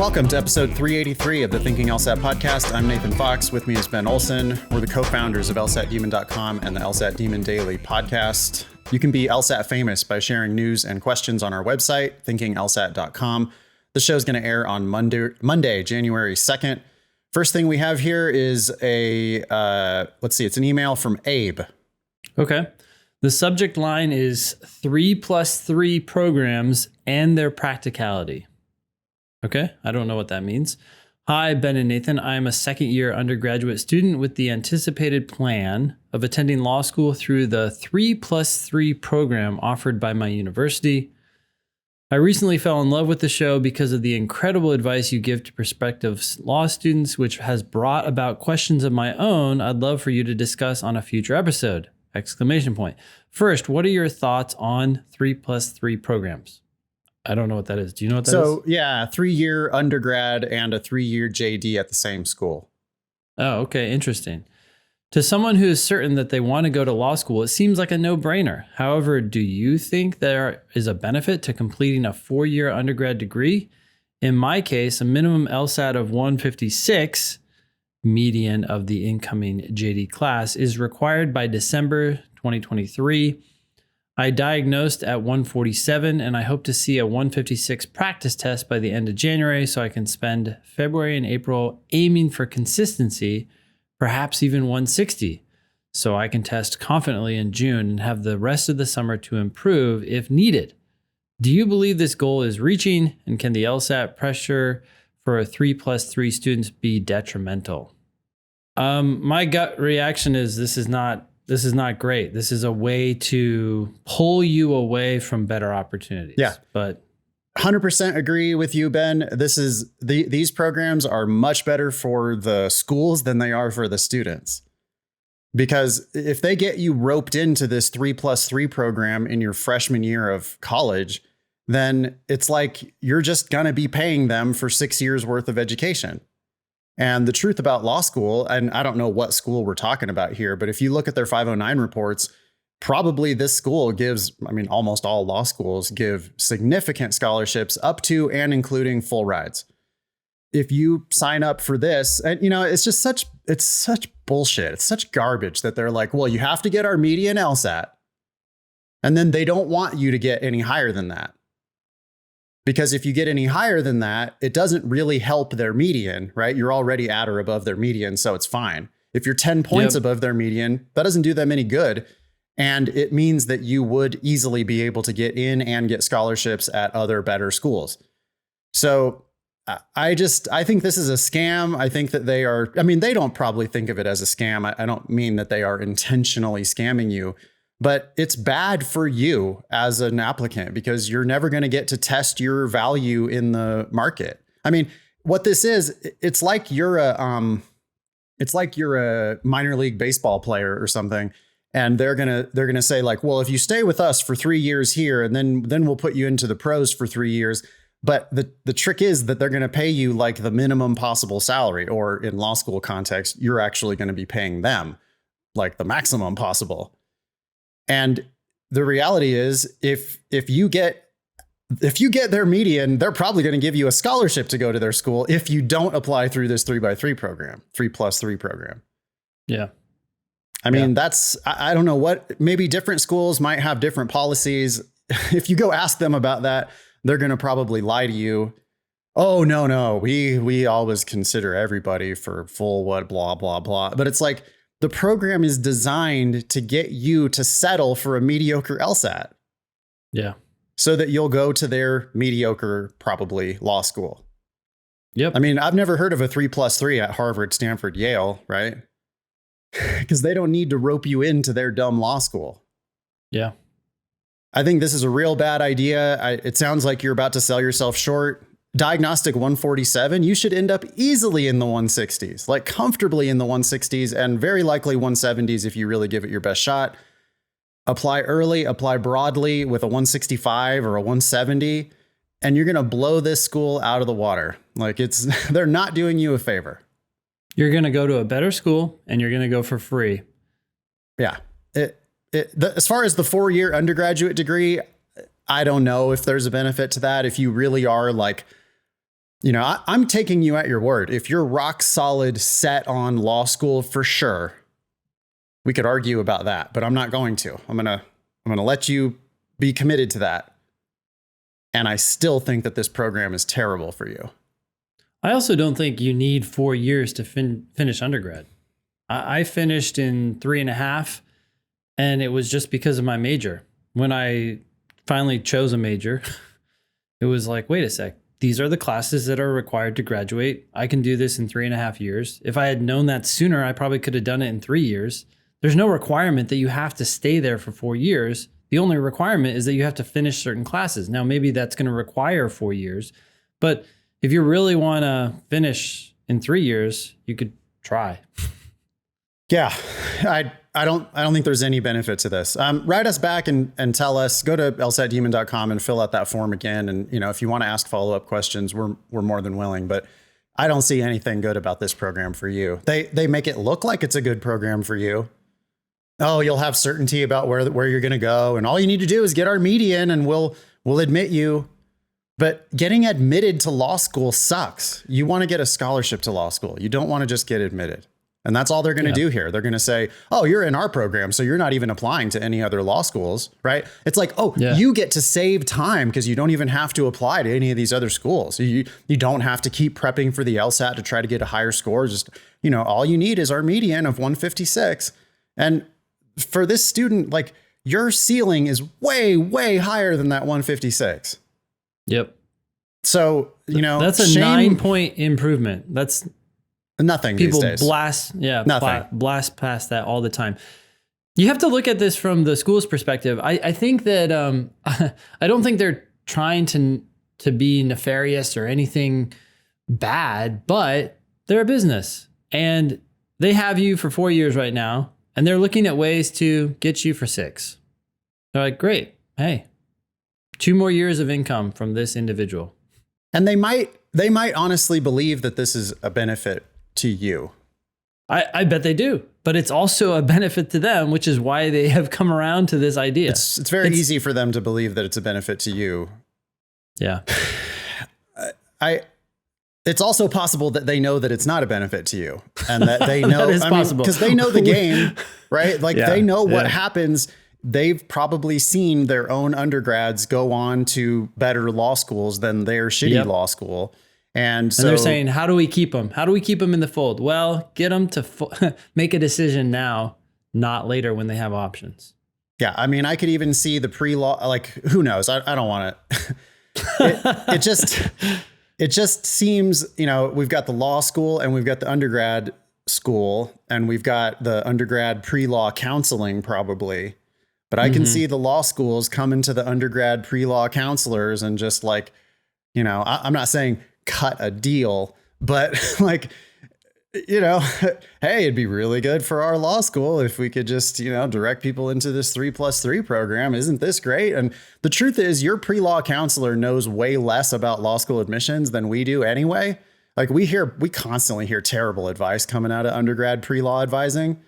welcome to episode 383 of the Thinking LSAT podcast. I'm Nathan Fox. With me is Ben Olson. We're the co-founders of LSATdemon.com and the LSAT Demon Daily podcast. You can be LSAT famous by sharing news and questions on our website, thinkinglsat.com. The show is going to air on Monday, January 2nd. First thing we have here is it's an email from Abe. Okay. The subject line is 3+3 programs and their practicality. Okay. I don't know what that means. Hi, Ben and Nathan. I am a second-year undergraduate student with the anticipated plan of attending law school through the 3+3 program offered by my university. I recently fell in love with the show because of the incredible advice you give to prospective law students, which has brought about questions of my own I'd love for you to discuss on a future episode! ! First, what are your thoughts on 3+3 programs? I don't know what that is. Do you know what that is? So, yeah, 3-year undergrad and a 3-year JD at the same school. Oh, okay. Interesting. To someone who is certain that they want to go to law school, it seems like a no-brainer. However, do you think there is a benefit to completing a 4-year undergrad degree? In my case, a minimum LSAT of 156, median of the incoming JD class, is required by December 2023. I diagnosed at 147, and I hope to see a 156 practice test by the end of January so I can spend February and April aiming for consistency, perhaps even 160, so I can test confidently in June and have the rest of the summer to improve if needed. Do you believe this goal is reaching, and can the LSAT pressure for a 3+3 students be detrimental? My gut reaction is this is not great. This is a way to pull you away from better opportunities. Yeah. But 100% agree with you, Ben. These programs are much better for the schools than they are for the students. Because if they get you roped into this 3+3 program in your freshman year of college, then it's like you're just going to be paying them for 6 years worth of education. And the truth about law school, and I don't know what school we're talking about here, but if you look at their 509 reports, probably this school almost all law schools give significant scholarships up to and including full rides. If you sign up for this, and it's such bullshit. It's such garbage that they're like, well, you have to get our median LSAT. And then they don't want you to get any higher than that. Because if you get any higher than that, it doesn't really help their median, right? You're already at or above their median, so it's fine. If you're 10 points above their median, that doesn't do them any good. And it means that you would easily be able to get in and get scholarships at other better schools. So I think this is a scam. I think that they don't probably think of it as a scam. I don't mean that they are intentionally scamming you. But it's bad for you as an applicant because you're never going to get to test your value in the market. I mean, what this is, it's like you're a minor league baseball player or something, and they're gonna say like, well, if you stay with us for 3 years here, and then we'll put you into the pros for 3 years. But the trick is that they're going to pay you like the minimum possible salary, or in law school context, you're actually going to be paying them like the maximum possible. And the reality is, if you get their median, they're probably going to give you a scholarship to go to their school if you don't apply through this 3+3 program. Yeah. I mean, I don't know what, maybe different schools might have different policies. If you go ask them about that, they're going to probably lie to you. Oh, no, we always consider everybody for full blah, blah, blah. But it's like, the program is designed to get you to settle for a mediocre LSAT. Yeah. So that you'll go to their mediocre, probably, law school. Yep. I mean, I've never heard of a 3+3 at Harvard, Stanford, Yale, right? Because they don't need to rope you into their dumb law school. Yeah. I think this is a real bad idea. It sounds like you're about to sell yourself short. Diagnostic 147, you should end up easily in the 160s, like comfortably in the 160s, and very likely 170s if you really give it your best shot. Apply early, apply broadly with a 165 or a 170, and you're going to blow this school out of the water. Like they're not doing you a favor. You're going to go to a better school and you're going to go for free. Yeah. As far as the 4-year undergraduate degree, I don't know if there's a benefit to that. If you really are like I'm taking you at your word. If you're rock solid set on law school for sure, we could argue about that, but I'm not going to. I'm going to let you be committed to that. And I still think that this program is terrible for you. I also don't think you need 4 years to finish undergrad. I finished in 3.5, and it was just because of my major. When I finally chose a major, it was like, wait a sec, these are the classes that are required to graduate. I can do this in 3.5 years. If I had known that sooner, I probably could have done it in 3 years. There's no requirement that you have to stay there for 4 years. The only requirement is that you have to finish certain classes. Now, maybe that's going to require 4 years, but if you really want to finish in 3 years, you could try. Yeah, I don't think there's any benefit to this. Write us back and tell us. Go to lsatdemon.com and fill out that form again. And if you want to ask follow-up questions, we're more than willing. But I don't see anything good about this program for you. They make it look like it's a good program for you. Oh, you'll have certainty about where you're going to go, and all you need to do is get our median, and we'll admit you. But getting admitted to law school sucks. You want to get a scholarship to law school. You don't want to just get admitted. And that's all they're going to do here. They're going to say, oh, you're in our program, so you're not even applying to any other law schools, right? It's like, you get to save time because you don't even have to apply to any of these other schools. You don't have to keep prepping for the LSAT to try to get a higher score. Just, all you need is our median of 156. And for this student, like, your ceiling is way, way higher than that 156. Yep. So, that's a 9-point improvement. That's nothing. People these days. blast past that all the time. You have to look at this from the school's perspective. I think that I don't think they're trying to be nefarious or anything bad, but they're a business and they have you for 4 years right now, and they're looking at ways to get you for 6. They're like, great, hey, 2 more years of income from this individual. And they might honestly believe that this is a benefit to you. I bet they do, but it's also a benefit to them, which is why they have come around to this idea. It's very easy for them to believe that it's a benefit to you. Yeah. It's also possible that they know that it's not a benefit to you, and that they know, that is possible, because they know the game, right? Like they know what happens. They've probably seen their own undergrads go on to better law schools than their shitty law school. And so they're saying, how do we keep them? How do we keep them in the fold? Well, get them to make a decision now, not later when they have options. Yeah. I mean, I could even see the pre-law, like, who knows? I don't want to, it just seems, we've got the law school and we've got the undergrad school and we've got the undergrad pre-law counseling probably. But I can see the law schools coming to the undergrad pre-law counselors and just like, I'm not saying cut a deal, but like, hey, it'd be really good for our law school if we could just, direct people into this 3+3 program. Isn't this great? And the truth is your pre-law counselor knows way less about law school admissions than we do anyway. Like we constantly hear terrible advice coming out of undergrad pre-law advising.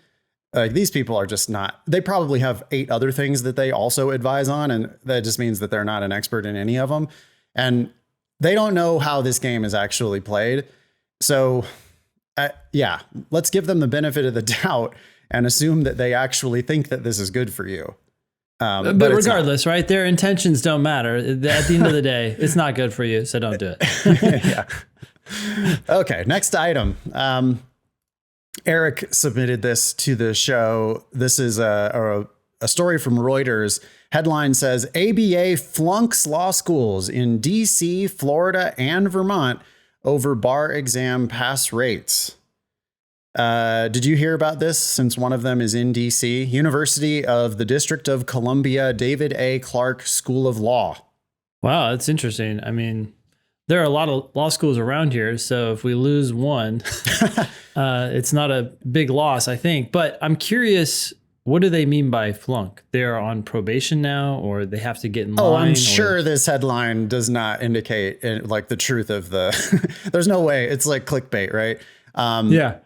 Like these people are just not, they probably have 8 other things that they also advise on. And that just means that they're not an expert in any of them. And they don't know how this game is actually played. So let's give them the benefit of the doubt and assume that they actually think that this is good for you. But regardless, right? Their intentions don't matter. At the end of the day, it's not good for you. So don't do it. Yeah. Okay. Next item. Eric submitted this to the show. This is a story from Reuters. Headline says, ABA flunks law schools in DC, Florida, and Vermont over bar exam pass rates. Did you hear about this since one of them is in DC? University of the District of Columbia, David A. Clark School of Law. Wow, that's interesting. I mean, there are a lot of law schools around here, so if we lose one, it's not a big loss, I think. But I'm curious, what do they mean by flunk? They're on probation now, or they have to get in line? Oh, I'm sure this headline does not indicate like the truth of the. There's no way. It's like clickbait, right? Yeah.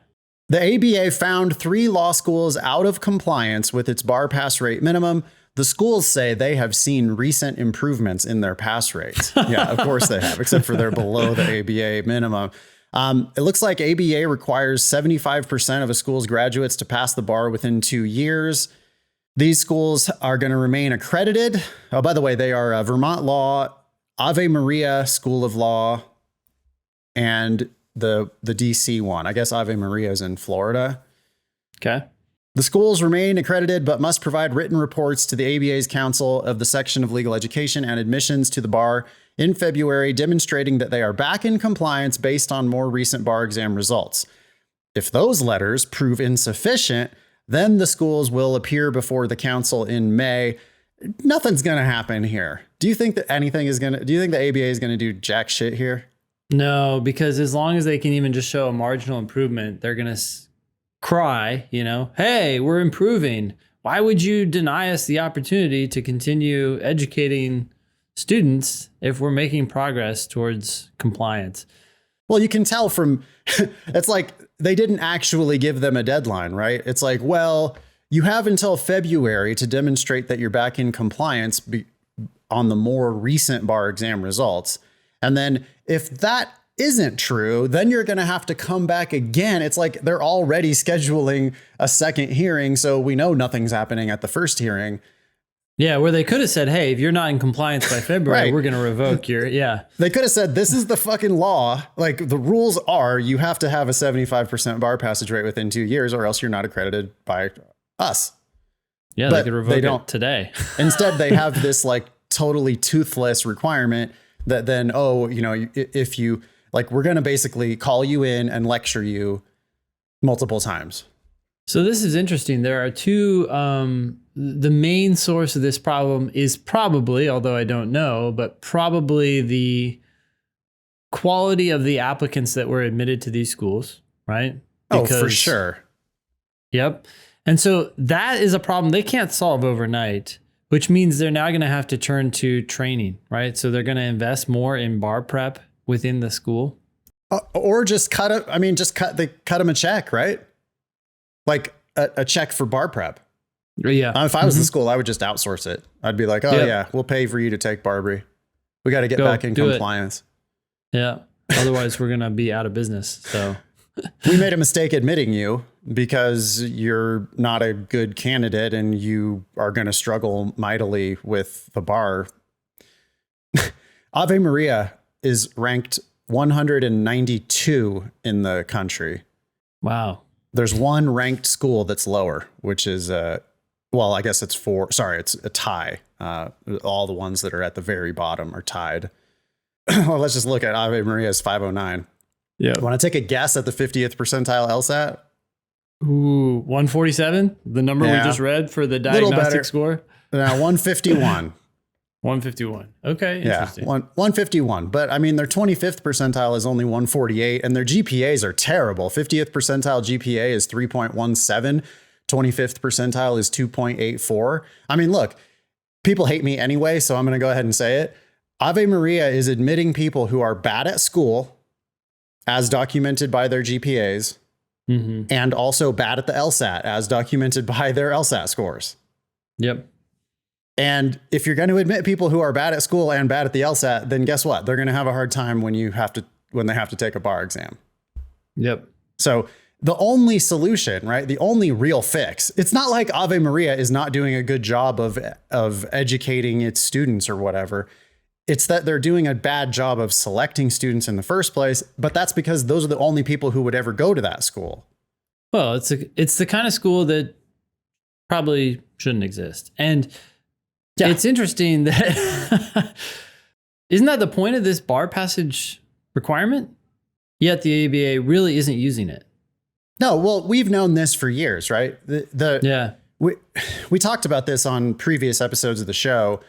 The ABA found 3 law schools out of compliance with its bar pass rate minimum, The schools say they have seen recent improvements in their pass rates. Yeah, of course they have, except for they're below the ABA minimum. It looks like ABA requires 75% of a school's graduates to pass the bar within 2 years. These schools are going to remain accredited. Oh, by the way, they are Vermont Law, Ave Maria School of Law, and the DC one. I guess Ave Maria is in Florida. Okay. The schools remain accredited, but must provide written reports to the ABA's Council of the Section of Legal Education and Admissions to the bar in February, demonstrating that they are back in compliance based on more recent bar exam results. If those letters prove insufficient, then the schools will appear before the council in May. Nothing's going to happen here. Do you think that do you think the ABA is going to do jack shit here? No, because as long as they can even just show a marginal improvement, they're going to cry, hey, we're improving. Why would you deny us the opportunity to continue educating students if we're making progress towards compliance? Well, you can tell from, it's like they didn't actually give them a deadline, right? It's like, well, you have until February to demonstrate that you're back in compliance on the more recent bar exam results. And then if that isn't true, then you're going to have to come back again. It's like they're already scheduling a second hearing, so we know nothing's happening at the first hearing. Yeah, where they could have said, hey, if you're not in compliance by February, Right. We're going to revoke your, They could have said, this is the fucking law. Like, the rules are you have to have a 75% bar passage rate within 2 years, or else you're not accredited by us. Yeah, But they could revoke they don't. it today. Instead, they have this like totally toothless requirement that then, if you like, we're going to basically call you in and lecture you multiple times. So this is interesting. There are two, the main source of this problem is probably, although I don't know, but probably the quality of the applicants that were admitted to these schools, right? For sure. Yep. And so that is a problem they can't solve overnight, which means they're now going to have to turn to training, right? So they're going to invest more in bar prep within the school. Or just cut them a check, right? Like a check for bar prep. Yeah. If I was the school, I would just outsource it. I'd be like, we'll pay for you to take Barbary. We got to get back in compliance. Yeah. Otherwise, we're going to be out of business. So we made a mistake admitting you because you're not a good candidate and you are going to struggle mightily with the bar. Ave Maria is ranked 192 in the country. Wow. There's one ranked school that's lower, which is, I guess it's it's a tie. All the ones that are at the very bottom are tied. Well, let's just look at Ave Maria's 509. Yeah. Want to take a guess at the 50th percentile LSAT? Ooh, 147? The number we just read for the diagnostic score? 151. 151. Okay, interesting. 151. But I mean, their 25th percentile is only 148, and their GPAs are terrible. 50th percentile GPA is 3.17. 25th percentile is 2.84. I mean, look, people hate me anyway, so I'm going to go ahead and say it. Ave Maria is admitting people who are bad at school, as documented by their GPAs, and also bad at the LSAT, as documented by their LSAT scores. Yep. And if you're going to admit people who are bad at school and bad at the LSAT, then guess what? They're going to have a hard time when they have to take a bar exam. Yep. So the only solution, right? The only real fix. It's not like Ave Maria is not doing a good job of educating its students or whatever. It's that they're doing a bad job of selecting students in the first place, but that's because those are the only people who would ever go to that school. Well, it's the kind of school that probably shouldn't exist. And it's interesting that isn't that the point of this bar passage requirement? Yet the ABA really isn't using it. No, well, we've known this for years, right? We talked about this on previous episodes of the show.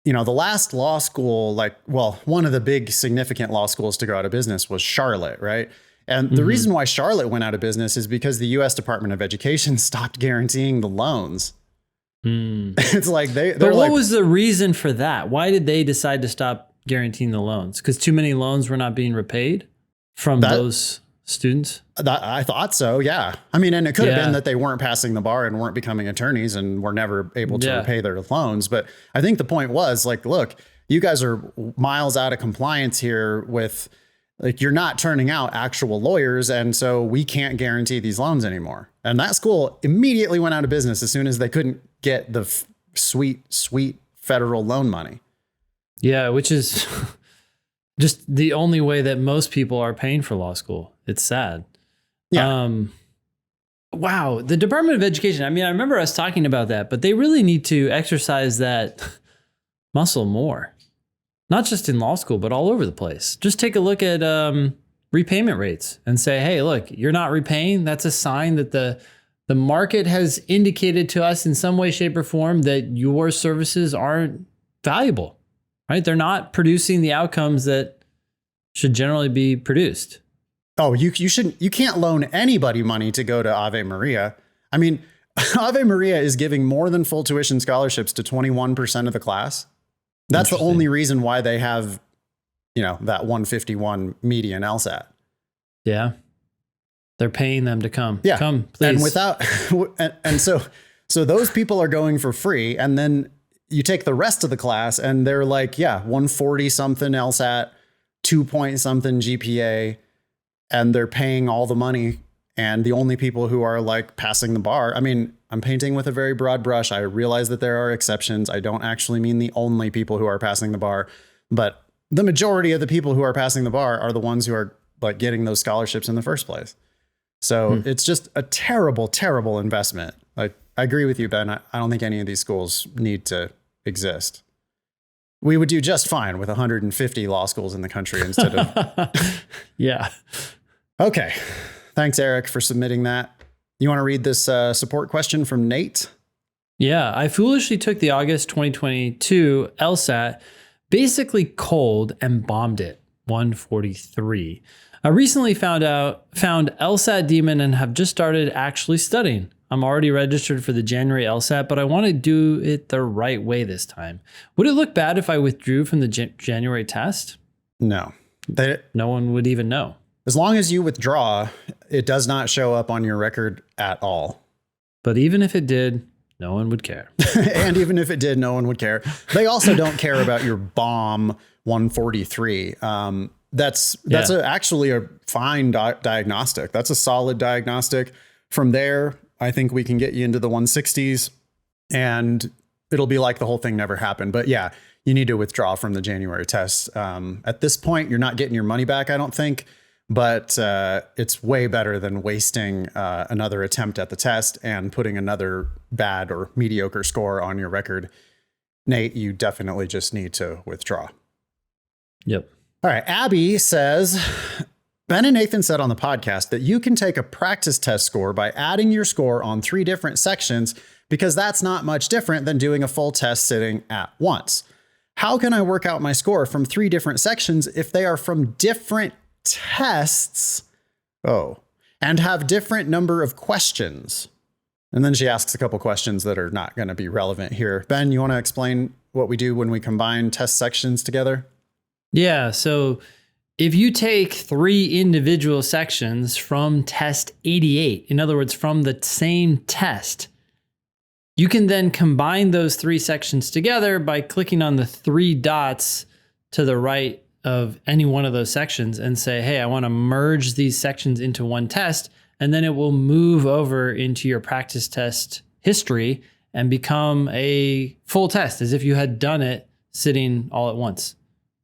The last law school, one of the big significant law schools to go out of business was Charlotte, right? And the reason why Charlotte went out of business is because the U.S. Department of Education stopped guaranteeing the loans. It's like what was the reason for that? Why did they decide to stop guaranteeing the loans? Because too many loans were not being repaid from those students? I thought so. Yeah. I mean, and it could have Yeah. been that they weren't passing the bar and weren't becoming attorneys and were never able to Yeah. repay their loans. But I think the point was like, look, you guys are miles out of compliance here with like, you're not turning out actual lawyers. And so we can't guarantee these loans anymore. And that school immediately went out of business as soon as they couldn't get the sweet federal loan money. Yeah, which is just the only way that most people are paying for law school. It's sad. Yeah. Wow. The Department of Education, I mean, I remember us talking about that, but they really need to exercise that muscle more. Not just in law school, but all over the place. Just take a look at repayment rates and say, hey, look, you're not repaying. That's a sign that the market has indicated to us in some way, shape, or form that your services aren't valuable, right? They're not producing the outcomes that should generally be produced. Oh, you can't loan anybody money to go to Ave Maria. I mean, Ave Maria is giving more than full tuition scholarships to 21% of the class. That's the only reason why they have, that 151 median LSAT. Yeah. They're paying them to come. Yeah. Come, please. And without, and so those people are going for free. And then you take the rest of the class and they're like, 140 something LSAT, 2 something GPA, and they're paying all the money. And the only people who are like passing the bar, I mean, I'm painting with a very broad brush. I realize that there are exceptions. I don't actually mean the only people who are passing the bar, but the majority of the people who are passing the bar are the ones who are like getting those scholarships in the first place. So it's just a terrible, terrible investment. Like, I agree with you, Ben. I don't think any of these schools need to exist. We would do just fine with 150 law schools in the country instead of. Yeah. Okay. Thanks, Eric, for submitting that. You want to read this support question from Nate? Yeah. I foolishly took the August 2022 LSAT, basically cold, and bombed it. 143. I recently found LSAT demon and have just started actually studying. I'm already registered for the January LSAT, but I want to do it the right way this time. Would it look bad if I withdrew from the January test? No. No one would even know. As long as you withdraw, it does not show up on your record at all. But even if it did, no one would care. And even if it did, no one would care. They also don't care about your bomb 143. That's actually a fine diagnostic. That's a solid diagnostic. From there, I think we can get you into the 160s and it'll be like the whole thing never happened. But yeah, you need to withdraw from the January test. At this point, you're not getting your money back, I don't think. But it's way better than wasting another attempt at the test and putting another bad or mediocre score on your record. Nate, you definitely just need to withdraw. Yep. All right. Abby says, Ben and Nathan said on the podcast that you can take a practice test score by adding your score on 3 different sections because that's not much different than doing a full test sitting at once. How can I work out my score from 3 different sections if they are from different tests? And have different number of questions. And then she asks a couple questions that are not going to be relevant here. Ben, you want to explain what we do when we combine test sections together? Yeah. So if you take 3 individual sections from test 88, in other words, from the same test, you can then combine those 3 sections together by clicking on the 3 dots to the right of any one of those sections and say, hey, I want to merge these sections into one test. And then it will move over into your practice test history and become a full test as if you had done it sitting all at once,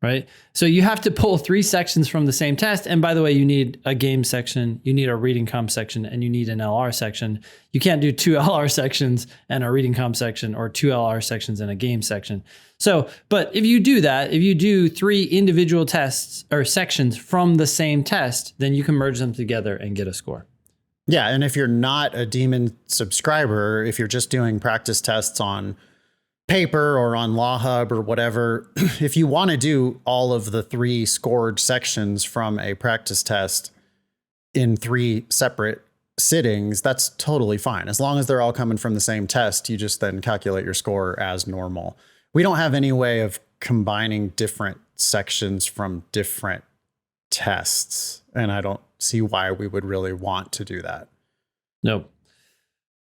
right? So you have to pull 3 sections from the same test. And by the way, you need a game section, you need a reading comp section, and you need an LR section. You can't do 2 LR sections and a reading comp section or 2 LR sections and a game section. So, but if you do that, if you do 3 individual tests or sections from the same test, then you can merge them together and get a score. Yeah. And if you're not a Demon subscriber, if you're just doing practice tests on paper or on Law Hub or whatever, if you want to do all of the 3 scored sections from a practice test in 3 separate sittings, that's totally fine. As long as they're all coming from the same test, you just then calculate your score as normal. We don't have any way of combining different sections from different tests. And I don't see why we would really want to do that. Nope.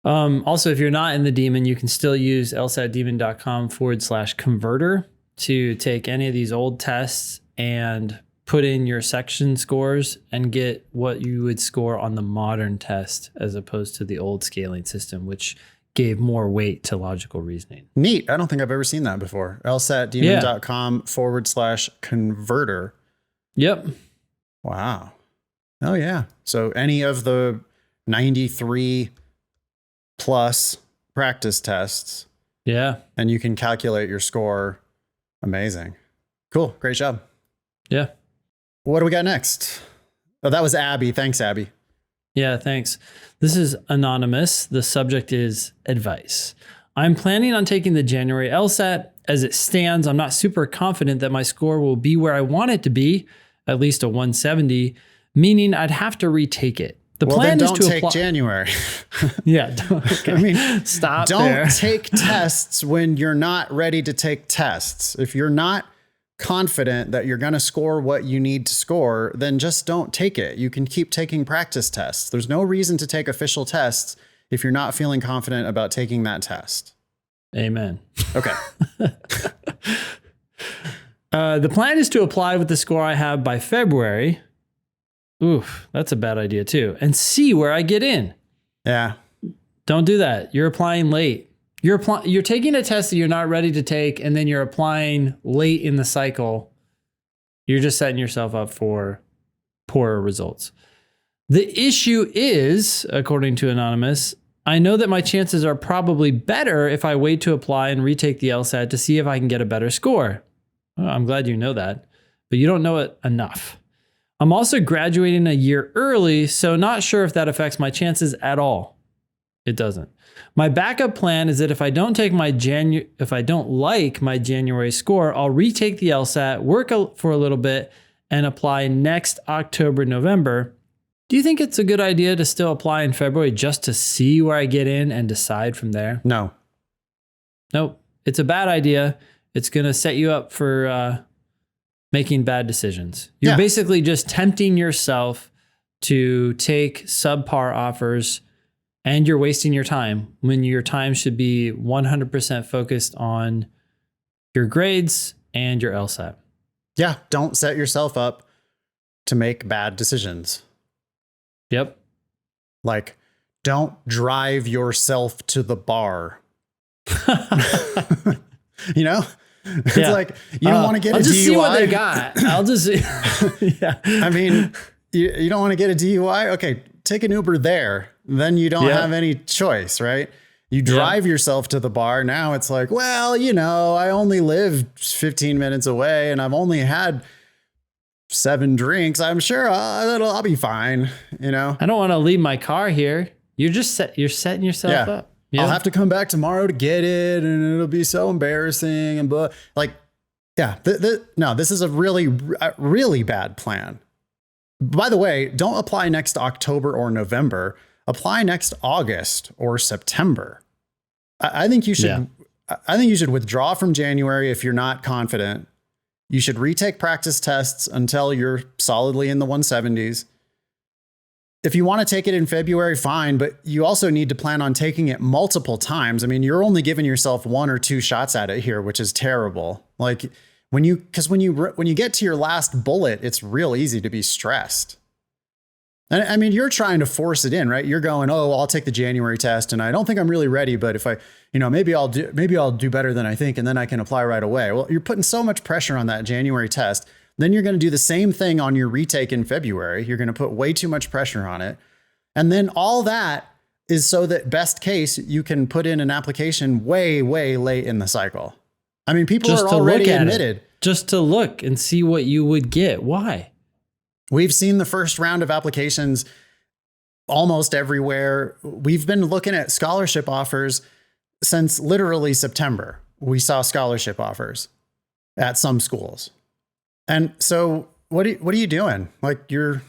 Also, if you're not in the Demon, you can still use lsatdemon.com/converter to take any of these old tests and put in your section scores and get what you would score on the modern test as opposed to the old scaling system, which gave more weight to logical reasoning. Neat. I don't think I've ever seen that before. lsatdemon.com/converter. Yep. Wow. Oh, yeah. So any of the 93 plus practice tests. Yeah. And you can calculate your score. Amazing. Cool. Great job. Yeah. What do we got next? Oh, that was Abby. Thanks, Abby. Yeah, thanks. This is anonymous. The subject is advice. I'm planning on taking the January LSAT. As it stands, I'm not super confident that my score will be where I want it to be, at least a 170, meaning I'd have to retake it. The plan is to don't take January. Yeah. Okay. I mean, stop don't there. take tests when you're not ready to take tests. If you're not confident that you're going to score what you need to score, then just don't take it. You can keep taking practice tests. There's no reason to take official tests if you're not feeling confident about taking that test. Amen. Okay. The plan is to apply with the score I have by February. Oof, that's a bad idea too. And see where I get in. Yeah. Don't do that. You're applying late. You're taking a test that you're not ready to take, and then you're applying late in the cycle. You're just setting yourself up for poorer results. The issue is, according to Anonymous, I know that my chances are probably better if I wait to apply and retake the LSAT to see if I can get a better score. Well, I'm glad you know that, but you don't know it enough. I'm also graduating a year early, so not sure if that affects my chances at all. It doesn't. My backup plan is that if I don't like my January score, I'll retake the LSAT, work for a little bit, and apply next October, November. Do you think it's a good idea to still apply in February just to see where I get in and decide from there? No. Nope. It's a bad idea. It's going to set you up for making bad decisions. You're basically just tempting yourself to take subpar offers, and you're wasting your time when your time should be 100% focused on your grades and your LSAT. Yeah. Don't set yourself up to make bad decisions. Yep. Like, don't drive yourself to the bar. You know? It's like, you don't want to get a DUI. I'll just see what they got. I'll just see. Yeah. I mean, you don't want to get a DUI? Okay, take an Uber there. Then you don't have any choice, right? You drive yourself to the bar. Now it's like, well, you know, I only live 15 minutes away and I've only had 7 drinks. I'm sure I'll be fine. You know, I don't want to leave my car here. You're setting yourself up. Yeah. I'll have to come back tomorrow to get it, and it'll be so embarrassing. And like, yeah, no, this is a really bad plan. By the way, don't apply next October or November. Apply next August or September. I think you should. Yeah. I think you should withdraw from January if you're not confident. You should retake practice tests until you're solidly in the 170s. If you want to take it in February, fine, but you also need to plan on taking it multiple times. I mean, you're only giving yourself 1 or 2 shots at it here, which is terrible. Like when you get to your last bullet, it's real easy to be stressed. And I mean, you're trying to force it in, right? You're going, oh, I'll take the January test, and I don't think I'm really ready, but if I, maybe I'll do better than I think, and then I can apply right away. Well, you're putting so much pressure on that January test. Then you're going to do the same thing on your retake in February. You're going to put way too much pressure on it. And then all that is so that best case, you can put in an application way, way late in the cycle. I mean, people are already admitted. Just to look and see what you would get. Why? We've seen the first round of applications almost everywhere. We've been looking at scholarship offers since literally September. We saw scholarship offers at some schools. And so what are you doing? Like you're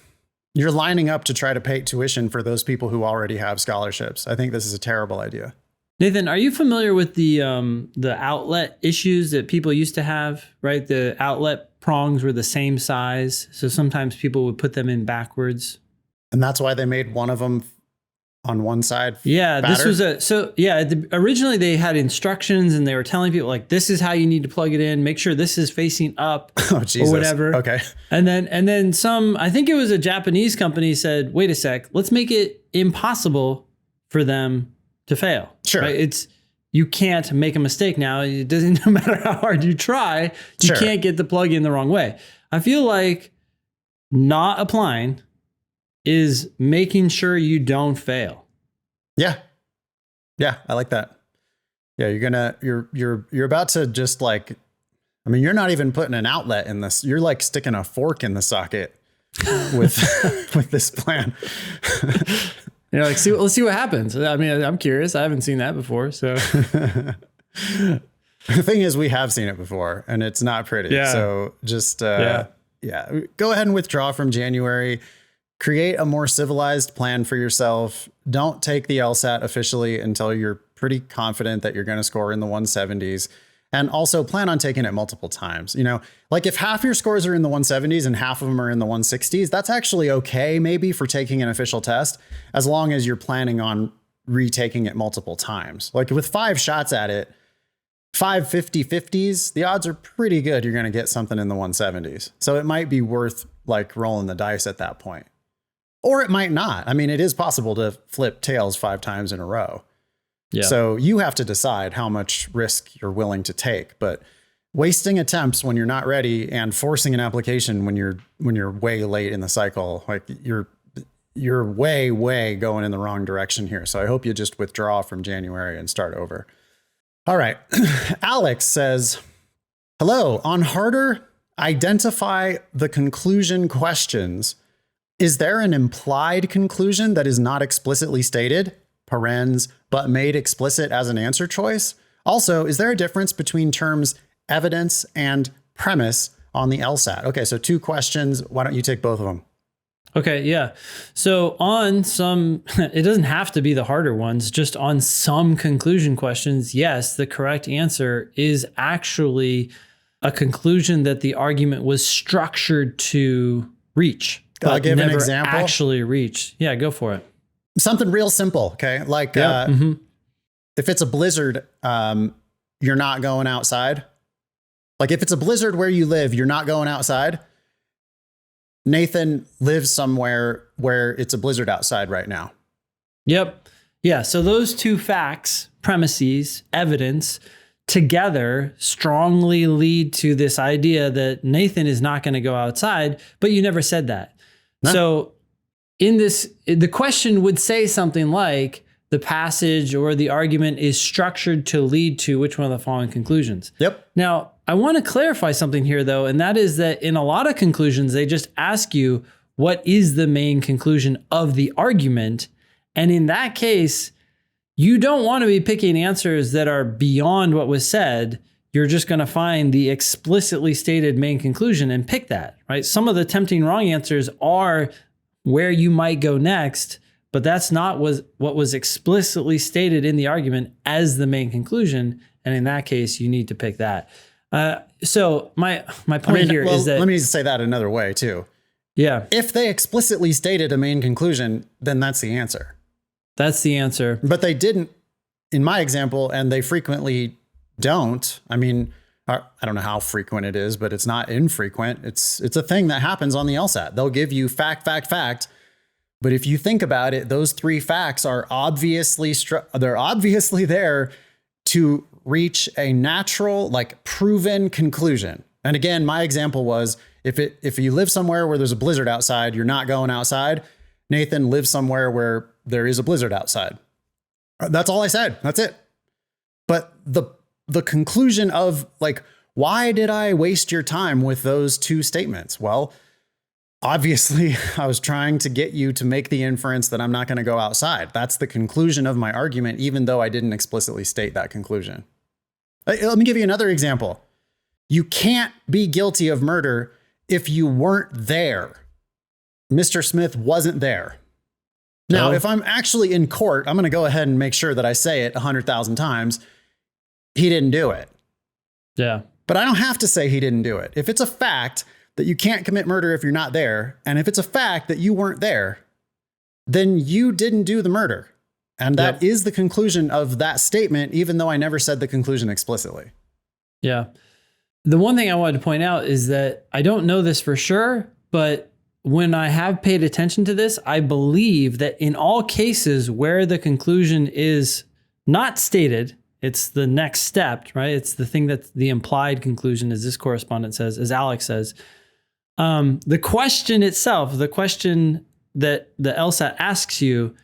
lining up to try to pay tuition for those people who already have scholarships. I think this is a terrible idea. Nathan, are you familiar with the outlet issues that people used to have, right? The outlet prongs were the same size. So sometimes people would put them in backwards. And that's why they made one of them on one side. Yeah, fatter? Originally they had instructions and they were telling people like, this is how you need to plug it in. Make sure this is facing up Oh, Jesus. or whatever. Okay. And then some, I think it was a Japanese company said, wait a sec, let's make it impossible for them to fail. Sure. Right? You can't make a mistake now. It doesn't, no matter how hard you try, you Sure. can't get the plug in the wrong way. I feel like not applying is making sure you don't fail. Yeah. Yeah, I like that. Yeah, you're about to just like, I mean, you're not even putting an outlet in this. You're like sticking a fork in the socket with with this plan. Like, let's see what happens. I mean, I'm curious. I haven't seen that before. So The thing is, we have seen it before and it's not pretty. Yeah. So just, go ahead and withdraw from January. Create a more civilized plan for yourself. Don't take the LSAT officially until you're pretty confident that you're going to score in the 170s. And also plan on taking it multiple times. You know, like if half your scores are in the 170s and half of them are in the 160s, that's actually okay maybe for taking an official test, as long as you're planning on retaking it multiple times. Like with 5 shots at it, 5 50-50s, the odds are pretty good you're going to get something in the 170s. So it might be worth like rolling the dice at that point. Or it might not. I mean, it is possible to flip tails 5 times in a row. yeah. So you have to decide how much risk you're willing to take. But wasting attempts when you're not ready and forcing an application when you're way late in the cycle, like you're way going in the wrong direction here. So I hope you just withdraw from January and start over. All right. Alex says, hello, on harder, identify the conclusion questions. Is there an implied conclusion that is not explicitly stated, parens, but made explicit as an answer choice? Also, is there a difference between terms evidence and premise on the LSAT? Okay, so 2 questions. Why don't you take both of them? Okay, yeah. So on some, it doesn't have to be the harder ones, just on some conclusion questions, yes, the correct answer is actually a conclusion that the argument was structured to reach. I'll give never an example. Actually reach. Yeah, go for it. Something real simple, okay? Like if it's a blizzard, you're not going outside. Like if it's a blizzard where you live, you're not going outside. Nathan lives somewhere where it's a blizzard outside right now. Yep. Yeah. So those 2 facts, premises, evidence together strongly lead to this idea that Nathan is not going to go outside, but you never said that. No. So the question would say something like the passage or the argument is structured to lead to which one of the following conclusions. Yep. Now, I want to clarify something here, though, and that is that in a lot of conclusions, they just ask you, what is the main conclusion of the argument? And in that case, you don't want to be picking answers that are beyond what was said. You're just going to find the explicitly stated main conclusion and pick that, right? Some of the tempting wrong answers are where you might go next, but that's not what was explicitly stated in the argument as the main conclusion. And in that case, you need to pick that. So my point here is that... Let me say that another way too. Yeah. If they explicitly stated a main conclusion, then that's the answer. That's the answer. But they didn't in my example, and they frequently don't. I mean, I don't know how frequent it is, but it's not infrequent. It's a thing that happens on the LSAT. They'll give you fact. But if you think about it, those 3 facts are obviously there to reach a natural, like proven conclusion. And again, my example was if you live somewhere where there's a blizzard outside, you're not going outside. Nathan lives somewhere where there is a blizzard outside. That's all I said. That's it. But the conclusion of like, why did I waste your time with those 2 statements? Well, obviously I was trying to get you to make the inference that I'm not going to go outside. That's the conclusion of my argument, even though I didn't explicitly state that conclusion. Let me give you another example. You can't be guilty of murder if you weren't there. Mr. Smith wasn't there. Now, So, if I'm actually in court, I'm going to go ahead and make sure that I say it 100,000 times. He didn't do it. yeah. But I don't have to say he didn't do it. If it's a fact that you can't commit murder if you're not there, and if it's a fact that you weren't there, then you didn't do the murder. And that is the conclusion of that statement, even though I never said the conclusion explicitly. Yeah. The one thing I wanted to point out is that I don't know this for sure, but when I have paid attention to this, I believe that in all cases where the conclusion is not stated, it's the next step, right? It's the thing that's the implied conclusion, as this correspondent says, as Alex says. The question itself, the question that the LSAT asks you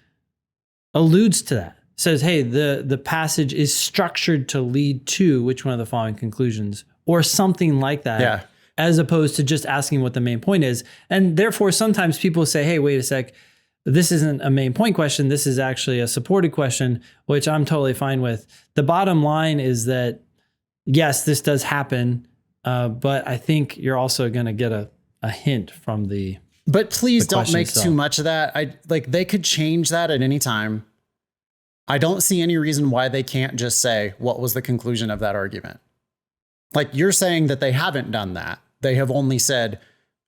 alludes to that. Says, hey, the passage is structured to lead to which one of the following conclusions, or something like that. Yeah. As opposed to just asking what the main point is. And therefore, sometimes people say, hey, wait a sec, this isn't a main point question. This is actually a supported question, which I'm totally fine with. The bottom line is that, yes, this does happen, but I think you're also going to get a hint from the But please don't question make itself. too much of that. They could change that at any time. I don't see any reason why they can't just say, what was the conclusion of that argument? Like you're saying that they haven't done that. They have only said,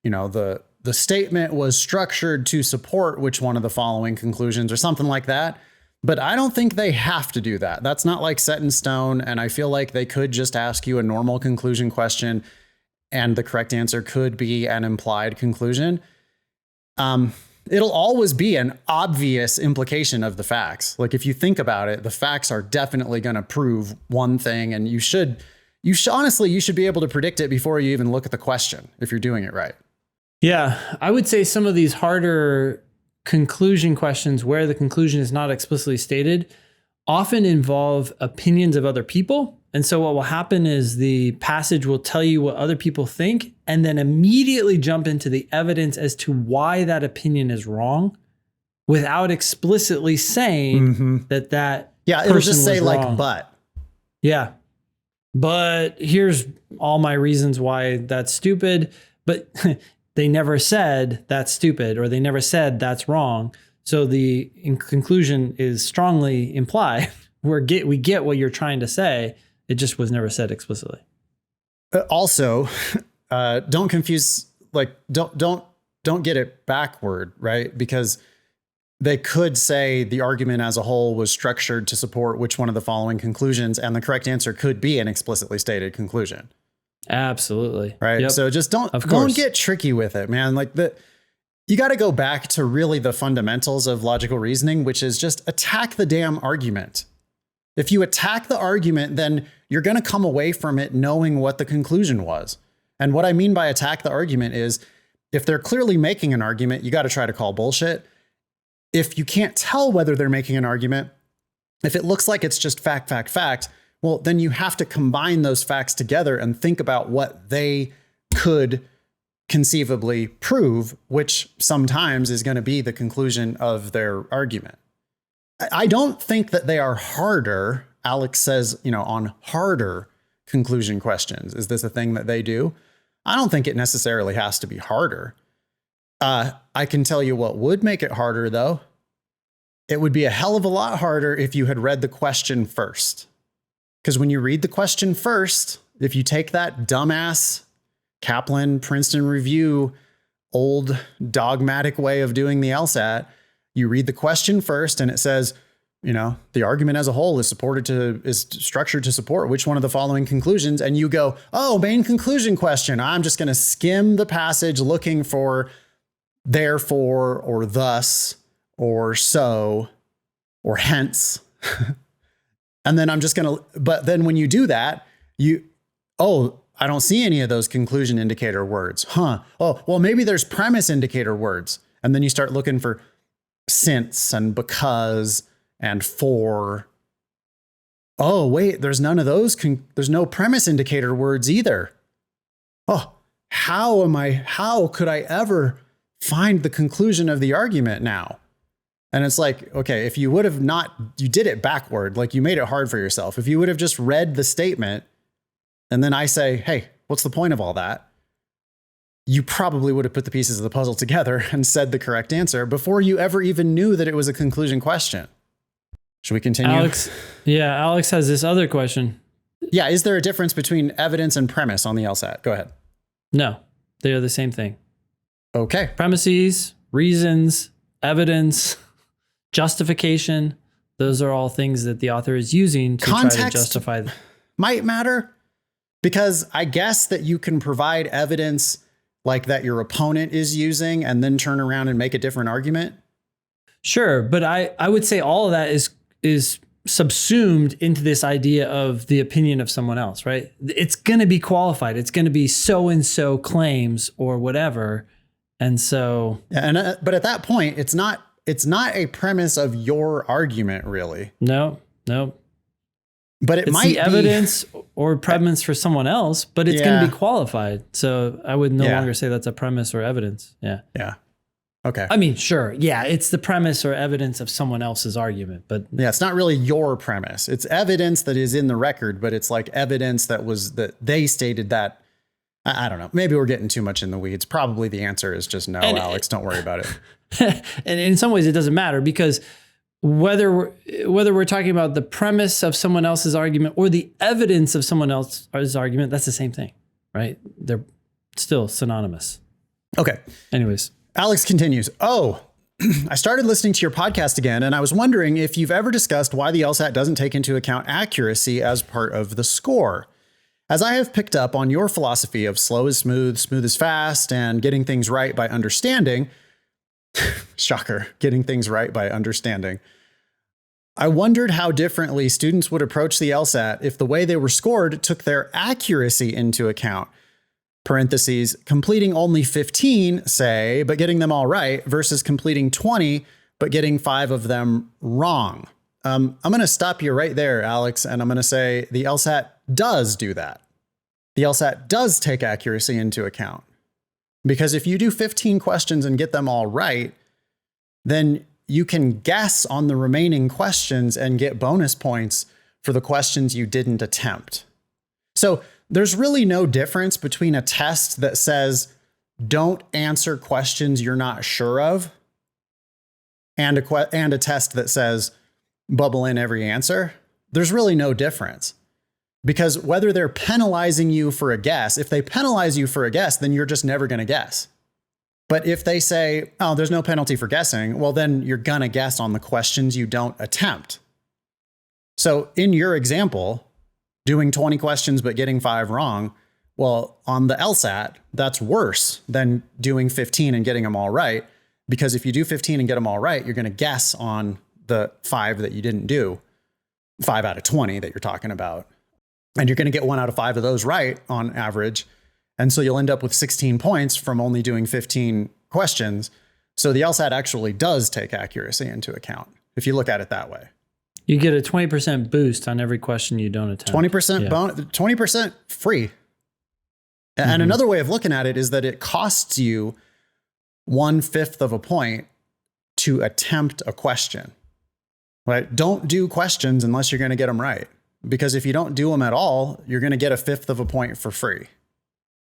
the statement was structured to support which one of the following conclusions or something like that. But I don't think they have to do that. That's not like set in stone. And I feel like they could just ask you a normal conclusion question and the correct answer could be an implied conclusion. It'll always be an obvious implication of the facts. Like if you think about it, the facts are definitely going to prove one thing, and you should be able to predict it before you even look at the question if you're doing it right. Yeah, I would say some of these harder conclusion questions where the conclusion is not explicitly stated often involve opinions of other people. And so what will happen is the passage will tell you what other people think and then immediately jump into the evidence as to why that opinion is wrong without explicitly saying that Yeah, it'll person just say was like, wrong. but. Yeah. But here's all my reasons why that's stupid. But they never said that's stupid, or they never said that's wrong. So the conclusion is strongly implied. We get what you're trying to say. It just was never said explicitly. Also, don't confuse, don't get it backward, right? Because they could say the argument as a whole was structured to support which one of the following conclusions, and the correct answer could be an explicitly stated conclusion. Absolutely. Right. Yep. So just don't get tricky with it, man. You got to go back to really the fundamentals of logical reasoning, which is just attack the damn argument. If you attack the argument, then you're going to come away from it knowing what the conclusion was. And what I mean by attack the argument is if they're clearly making an argument, you got to try to call bullshit. If you can't tell whether they're making an argument, if it looks like it's just fact, well, then you have to combine those facts together and think about what they could conceivably prove, which sometimes is going to be the conclusion of their argument. I don't think that they are harder. Alex says, on harder conclusion questions. Is this a thing that they do? I don't think it necessarily has to be harder. I can tell you what would make it harder, though. It would be a hell of a lot harder if you had read the question first. Because when you read the question first, if you take that dumbass Kaplan, Princeton Review, old dogmatic way of doing the LSAT, you read the question first and it says, the argument as a whole is structured to support which one of the following conclusions. And you go, oh, main conclusion question. I'm just going to skim the passage looking for therefore, or thus, or so, or hence. And then but then when you do that, I don't see any of those conclusion indicator words. Oh, well, maybe there's premise indicator words. And then you start looking for since and because and for. Oh, wait, there's none of those. There's no premise indicator words either. Oh, how could I ever find the conclusion of the argument now? And it's like, okay, if you would have you did it backward, like you made it hard for yourself. If you would have just read the statement and then I say, hey, what's the point of all that? you probably would have put the pieces of the puzzle together and said the correct answer before you ever even knew that it was a conclusion question. Should we continue? Alex has this other question. Yeah. Is there a difference between evidence and premise on the LSAT? Go ahead. No, they are the same thing. Okay. Premises, reasons, evidence, justification. Those are all things that the author is using to try to justify. Might matter, because I guess that you can provide evidence like that your opponent is using and then turn around and make a different argument. Sure. But I would say all of that is subsumed into this idea of the opinion of someone else, right? It's going to be qualified. It's going to be so-and-so claims or whatever. And so, but at that point, it's not a premise of your argument, really. No. But it might be evidence or premise for someone else, but it's going to be qualified. So I would no longer say that's a premise or evidence. Yeah. Yeah. Okay. I mean, sure. Yeah. It's the premise or evidence of someone else's argument, but yeah, it's not really your premise. It's evidence that is in the record, but it's like evidence that they stated that. I don't know. Maybe we're getting too much in the weeds. Probably the answer is just no, Alex. Don't worry about it. And in some ways it doesn't matter, because whether we're talking about the premise of someone else's argument or the evidence of someone else's argument, that's the same thing, right? They're still synonymous. Okay. Anyways. Alex continues. I started listening to your podcast again, and I was wondering if you've ever discussed why the LSAT doesn't take into account accuracy as part of the score. As I have picked up on your philosophy of slow is smooth, smooth is fast, and getting things right by understanding, shocker, getting things right by understanding, I wondered how differently students would approach the LSAT if the way they were scored took their accuracy into account. Parentheses, completing only 15, say, but getting them all right, versus completing 20, but getting 5 of them wrong. I'm going to stop you right there, Alex, and I'm going to say the LSAT does do that. The LSAT does take accuracy into account. Because if you do 15 questions and get them all right, then you can guess on the remaining questions and get bonus points for the questions you didn't attempt. So there's really no difference between a test that says, don't answer questions you're not sure of, and a test that says, bubble in every answer. There's really no difference, because whether they're penalizing you for a guess, if they penalize you for a guess, then you're just never going to guess. But if they say, oh, there's no penalty for guessing, well, then you're going to guess on the questions you don't attempt. So in your example, doing 20 questions but getting 5 wrong, well, on the LSAT, that's worse than doing 15 and getting them all right. Because if you do 15 and get them all right, you're going to guess on the 5 that you didn't do, 5 out of 20 that you're talking about. And you're going to get 1 out of 5 of those right on average. And so you'll end up with 16 points from only doing 15 questions. So the LSAT actually does take accuracy into account, if you look at it that way. You get a 20% boost on every question you don't attempt. 20% bonus, 20% free. And another way of looking at it is that it costs you 1/5 of a point to attempt a question. Right? Don't do questions unless you're going to get them right. Because if you don't do them at all, you're going to get 1/5 of a point for free.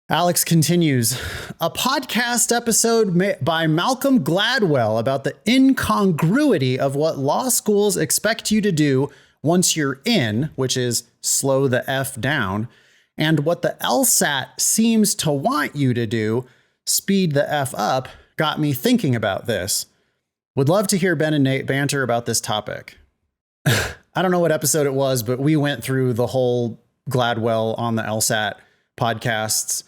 Alex continues, a podcast episode by Malcolm Gladwell about the incongruity of what law schools expect you to do once you're in, which is slow the F down, and what the LSAT seems to want you to do, speed the F up, got me thinking about this. Would love to hear Ben and Nate banter about this topic. I don't know what episode it was, but we went through the whole Gladwell on the LSAT podcasts.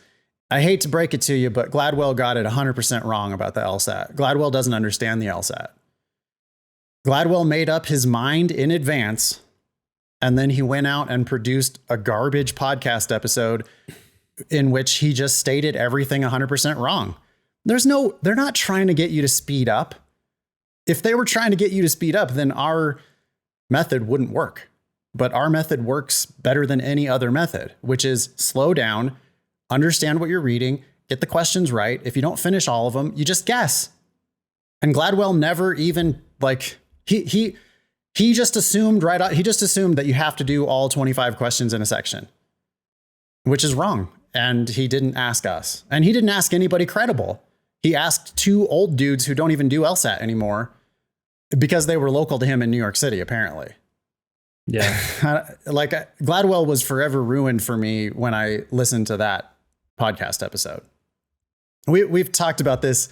I hate to break it to you, but Gladwell got it 100% wrong about the LSAT. Gladwell doesn't understand the LSAT. Gladwell made up his mind in advance, and then he went out and produced a garbage podcast episode in which he just stated everything 100% wrong. They're not trying to get you to speed up. If they were trying to get you to speed up, then our method wouldn't work. But our method works better than any other method, which is slow down, understand what you're reading, get the questions right. If you don't finish all of them, you just guess. And Gladwell never even he just assumed he just assumed that you have to do all 25 questions in a section, which is wrong. and he didn't ask us. And he didn't ask anybody credible. He asked 2 old dudes who don't even do LSAT anymore because they were local to him in New York City, apparently. Yeah. Like Gladwell was forever ruined for me when I listened to that podcast episode. We've talked about this.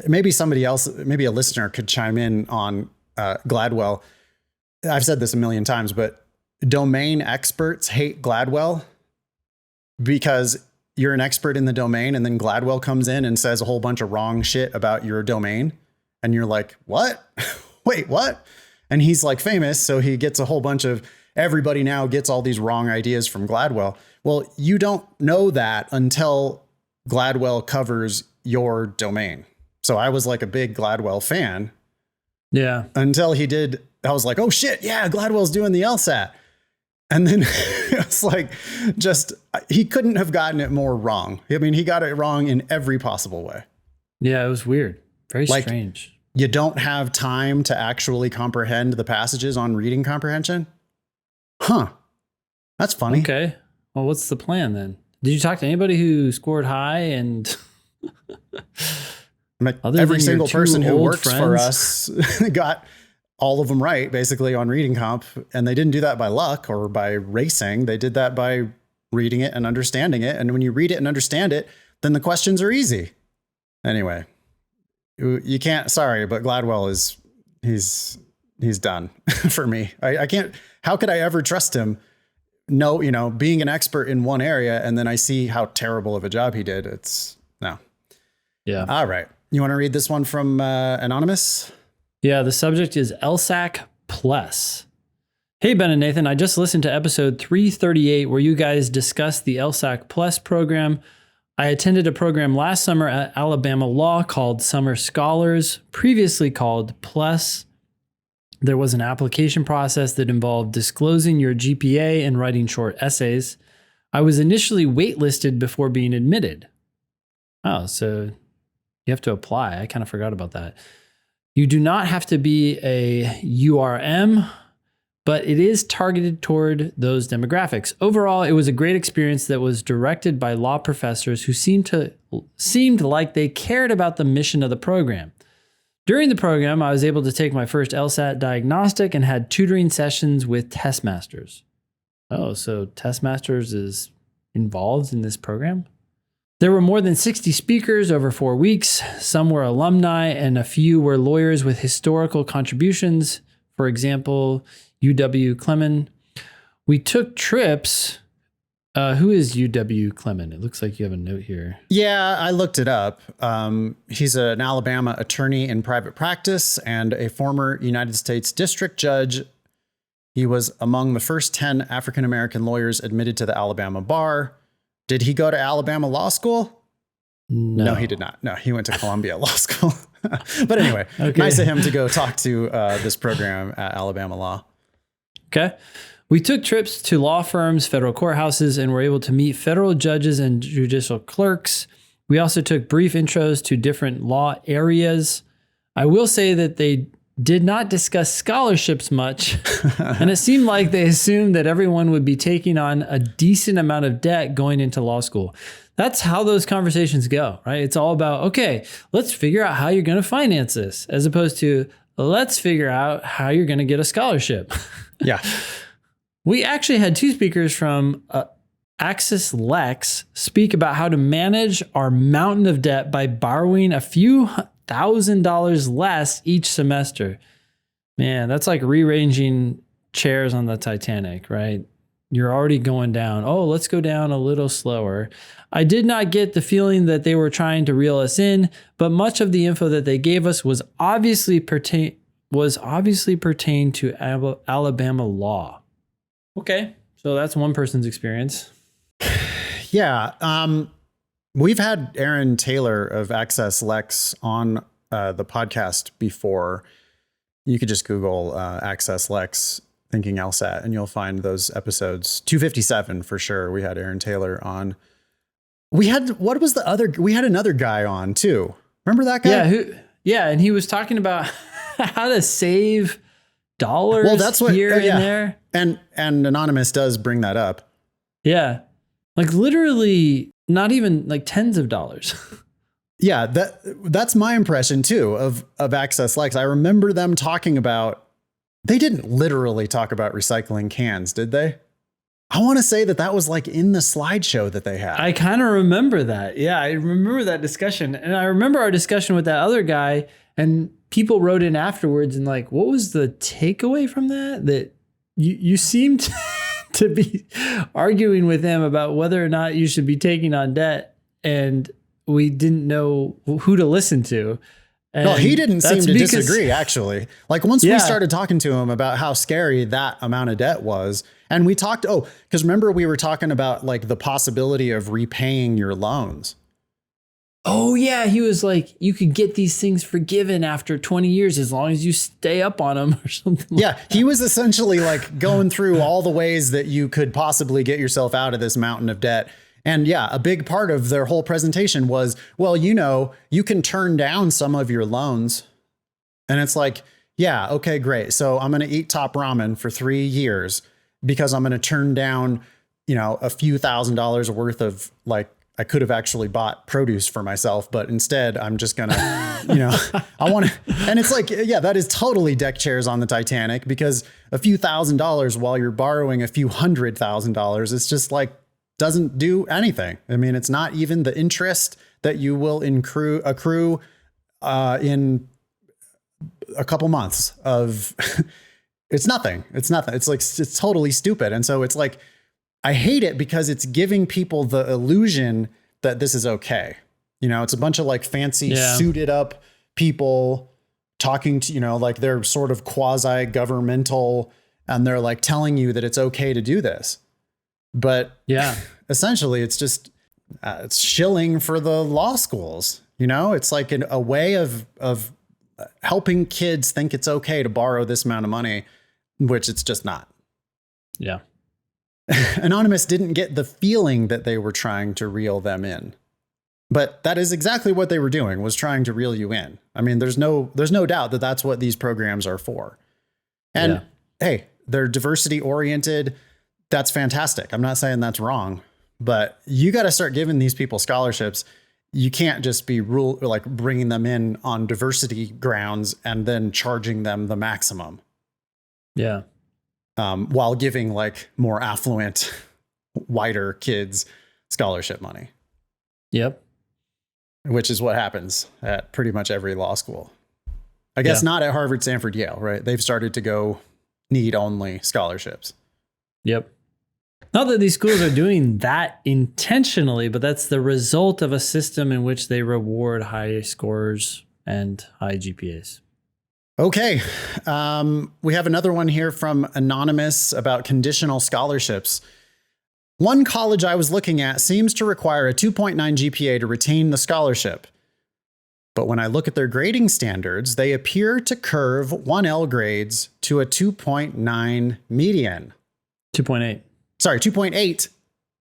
Maybe somebody else, maybe a listener could chime in on Gladwell. I've said this a million times, but domain experts hate Gladwell because you're an expert in the domain, and then Gladwell comes in and says a whole bunch of wrong shit about your domain. And you're like, what? Wait, what? And he's like famous. So he gets a whole bunch of, everybody now gets all these wrong ideas from Gladwell. Well, you don't know that until Gladwell covers your domain. So I was like a big Gladwell fan. Yeah. Until he did. I was like, oh shit. Yeah. Gladwell's doing the LSAT. And then it's like, he couldn't have gotten it more wrong. I mean, he got it wrong in every possible way. Yeah. It was weird. Very strange. You don't have time to actually comprehend the passages on reading comprehension. Huh. That's funny. Okay. Well, what's the plan then? Did you talk to anybody who scored high and every single person who works for us got all of them right, basically, on reading comp. And they didn't do that by luck or by racing. They did that by reading it and understanding it. And when you read it and understand it, then the questions are easy. Anyway, you can't, sorry, but Gladwell he's done for me. I can't, how could I ever trust him? No, being an expert in one area, and then I see how terrible of a job he did. No. Yeah. All right. You want to read this one from Anonymous? Yeah. The subject is LSAC Plus. Hey, Ben and Nathan, I just listened to episode 338 where you guys discussed the LSAC Plus program. I attended a program last summer at Alabama Law called Summer Scholars, previously called Plus. There was an application process that involved disclosing your GPA and writing short essays. I was initially waitlisted before being admitted. Oh, so you have to apply. I kind of forgot about that. You do not have to be a URM, but it is targeted toward those demographics. Overall, it was a great experience that was directed by law professors who seemed like they cared about the mission of the program. During the program, I was able to take my first LSAT diagnostic and had tutoring sessions with test masters. Oh, so test masters is involved in this program? There were more than 60 speakers over 4 weeks. Some were alumni and a few were lawyers with historical contributions. For example, UW Clemon. We took trips. Who is UW Clemon? It looks like you have a note here. Yeah, I looked it up. He's an Alabama attorney in private practice and a former United States district judge. He was among the first 10 African-American lawyers admitted to the Alabama bar. Did he go to Alabama Law School? No, he did not. No, he went to Columbia Law School. But anyway, Nice of him to go talk to this program at Alabama Law. Okay. We took trips to law firms, federal courthouses, and were able to meet federal judges and judicial clerks. We also took brief intros to different law areas. I will say that they did not discuss scholarships much, and it seemed like they assumed that everyone would be taking on a decent amount of debt going into law school. That's how those conversations go, right? It's all about, okay, let's figure out how you're going to finance this, as opposed to let's figure out how you're going to get a scholarship. Yeah. We actually had 2 speakers from Axis Lex speak about how to manage our mountain of debt by borrowing a few $1,000 less each semester. Man, that's like rearranging chairs on the Titanic, right? You're already going down. Oh, let's go down a little slower. I did not get the feeling that they were trying to reel us in, but much of the info that they gave us was obviously pertain to Alabama law. Okay, so that's one person's experience. Yeah. We've had Aaron Taylor of Access Lex on the podcast before. You could just Google Access Lex Thinking LSAT and you'll find those episodes. 257 for sure. We had Aaron Taylor on. We had another guy on too. Remember that guy? Yeah, and he was talking about how to save dollars here and there. And Anonymous does bring that up. Yeah. Like literally not even like tens of dollars. Yeah, that's my impression too of Access Likes. I remember them talking about, they didn't literally talk about recycling cans, did they? I want to say that was like in the slideshow that they had. I kind of remember that. Yeah, I remember that discussion. And I remember our discussion with that other guy, and people wrote in afterwards and like, what was the takeaway from that? That you seemed to be arguing with him about whether or not you should be taking on debt, and we didn't know who to listen to. And no, he didn't seem to disagree, actually. Like once we started talking to him about how scary that amount of debt was, and we talked, because remember we were talking about like the possibility of repaying your loans. Oh yeah, he was like, you could get these things forgiven after 20 years as long as you stay up on them or something. Yeah, he was essentially like going through all the ways that you could possibly get yourself out of this mountain of debt. And yeah, a big part of their whole presentation was, well, you can turn down some of your loans. And it's like, yeah, okay, great. So I'm going to eat Top Ramen for 3 years because I'm going to turn down, a few $1,000s worth of like, I could have actually bought produce for myself, but instead I'm just going to, I want to, and it's like, yeah, that is totally deck chairs on the Titanic, because a few $1,000s while you're borrowing a few $100,000, it's just like, doesn't do anything. I mean, it's not even the interest that you will accrue in a couple months of, it's nothing. It's nothing. It's like, it's totally stupid. And so it's like, I hate it because it's giving people the illusion that this is okay. It's a bunch of like fancy suited up people talking to, like they're sort of quasi governmental, and they're like telling you that it's okay to do this. But yeah, essentially it's just, it's shilling for the law schools. It's like a way of helping kids think it's okay to borrow this amount of money, which it's just not. Yeah. Anonymous didn't get the feeling that they were trying to reel them in, but that is exactly what they were doing, was trying to reel you in. I mean, there's no doubt that that's what these programs are for. And hey, they're diversity oriented. That's fantastic. I'm not saying that's wrong, but you got to start giving these people scholarships. You can't just be bringing them in on diversity grounds and then charging them the maximum. Yeah. While giving like more affluent, whiter kids scholarship money. Yep. Which is what happens at pretty much every law school. I guess not at Harvard, Stanford, Yale, right? They've started to go need only scholarships. Yep. Not that these schools are doing that intentionally, but that's the result of a system in which they reward high scores and high GPAs. Okay. We have another one here from Anonymous about conditional scholarships. One college I was looking at seems to require a 2.9 GPA to retain the scholarship. But when I look at their grading standards, they appear to curve 1L grades to a 2.9 median. 2.8. Sorry, 2.8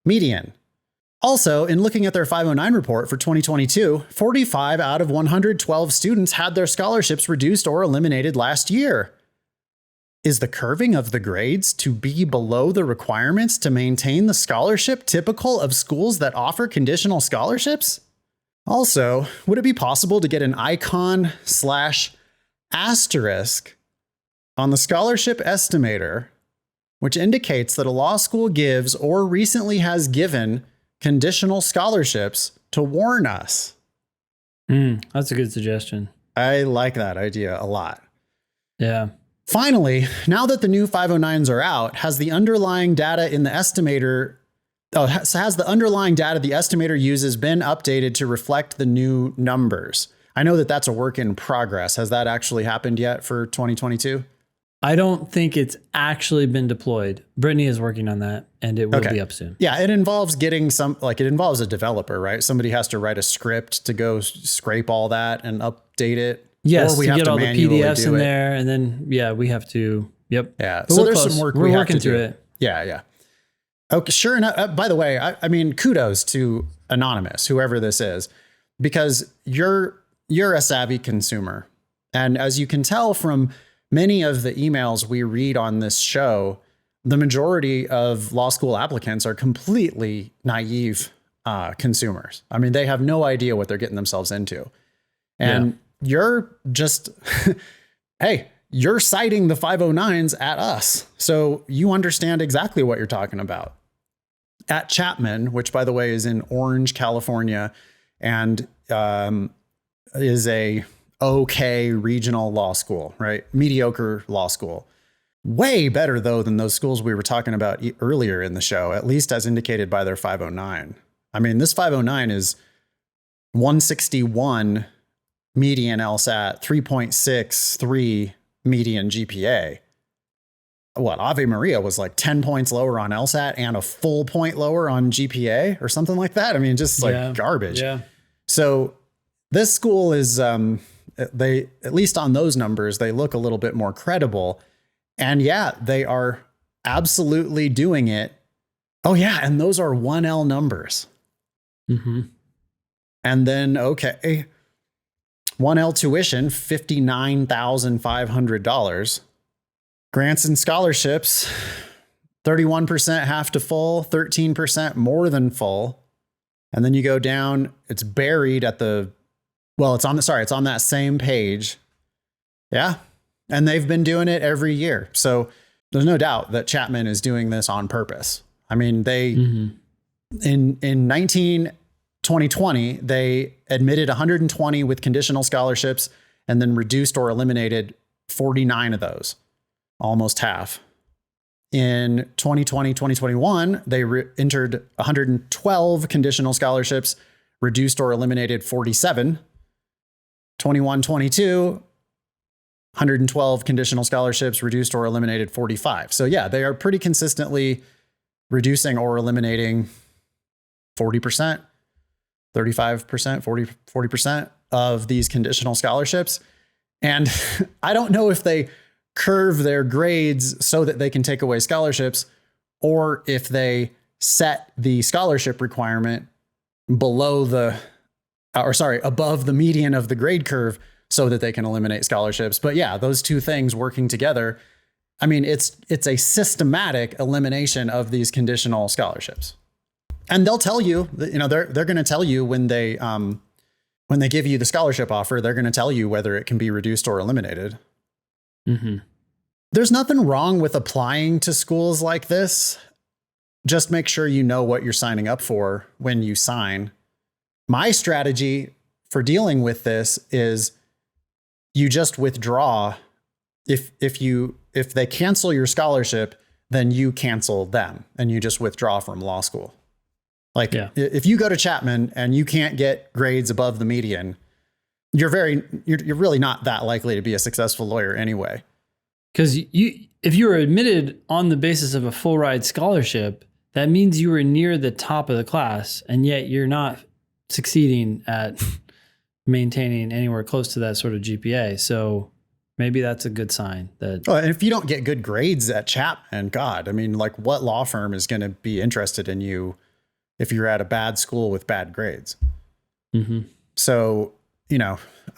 median. Also, in looking at their 509 report for 2022, 45 out of 112 students had their scholarships reduced or eliminated last year. Is the curving of the grades to be below the requirements to maintain the scholarship typical of schools that offer conditional scholarships? Also, would it be possible to get an icon/asterisk on the scholarship estimator, which indicates that a law school gives or recently has given conditional scholarships to warn us? That's a good suggestion. I like that idea a lot. Yeah. Finally, now that the new 509s are out, has the underlying data in the estimator, has the underlying data the estimator uses been updated to reflect the new numbers? I know that that's a work in progress. Has that actually happened yet for 2022? I don't think it's actually been deployed. Brittany is working on that, and it will be up soon. Yeah, it involves getting it involves a developer, right? Somebody has to write a script to go scrape all that and update it. Yes, we have to get all the PDFs in there, and then we have to. Yep. Yeah. But so there's some work we're working through it. Yeah, yeah. Okay, sure enough. By the way, I mean, kudos to Anonymous, whoever this is, because you're a savvy consumer, and as you can tell from many of the emails we read on this show, the majority of law school applicants are completely naive consumers. I mean, they have no idea what they're getting themselves into. And you're just, hey, you're citing the 509s at us. So you understand exactly what you're talking about. At Chapman, which by the way is in Orange, California, and is a okay regional law school, right? Mediocre law school. Way better though than those schools we were talking about earlier in the show, at least as indicated by their 509. I mean, this 509 is 161 median LSAT, 3.63 median GPA. What, Ave Maria was like 10 points lower on LSAT and a full point lower on GPA or something like that. I mean, just like garbage. Yeah. So this school is, they, at least on those numbers, they look a little bit more credible. And yeah, they are absolutely doing it. Oh yeah. And those are 1L numbers. Mm-hmm. And then, okay, 1L tuition, $59,500. Grants and scholarships, 31% half to full, 13% more than full. And then you go down, it's buried at the, well, it's on that same page. Yeah. And they've been doing it every year. So there's no doubt that Chapman is doing this on purpose. I mean, they, in 2020, they admitted 120 with conditional scholarships and then reduced or eliminated 49 of those, almost half. In 2020, 2021, they entered 112 conditional scholarships, reduced or eliminated 47. 21, 22, 112 conditional scholarships, reduced or eliminated 45. So yeah, they are pretty consistently reducing or eliminating 40%, 35%, 40% of these conditional scholarships. And I don't know if they curve their grades so that they can take away scholarships, or if they set the scholarship requirement above the median of the grade curve so that they can eliminate scholarships. But yeah, those two things working together, I mean, it's a systematic elimination of these conditional scholarships. And they'll tell you that, they're going to tell you when they give you the scholarship offer, they're going to tell you whether it can be reduced or eliminated. Mm-hmm. There's nothing wrong with applying to schools like this. Just make sure you know what you're signing up for when you sign. My strategy for dealing with this is you just withdraw. If they cancel your scholarship, then you cancel them and you just withdraw from law school. Like if you go to Chapman and you can't get grades above the median, you're really not that likely to be a successful lawyer anyway. Because if you were admitted on the basis of a full ride scholarship, that means you were near the top of the class, and yet you're not succeeding at maintaining anywhere close to that sort of GPA. So maybe that's a good sign that. Well, and if you don't get good grades at Chapman, God, I mean, like, what law firm is going to be interested in you if you're at a bad school with bad grades? Mm-hmm. So,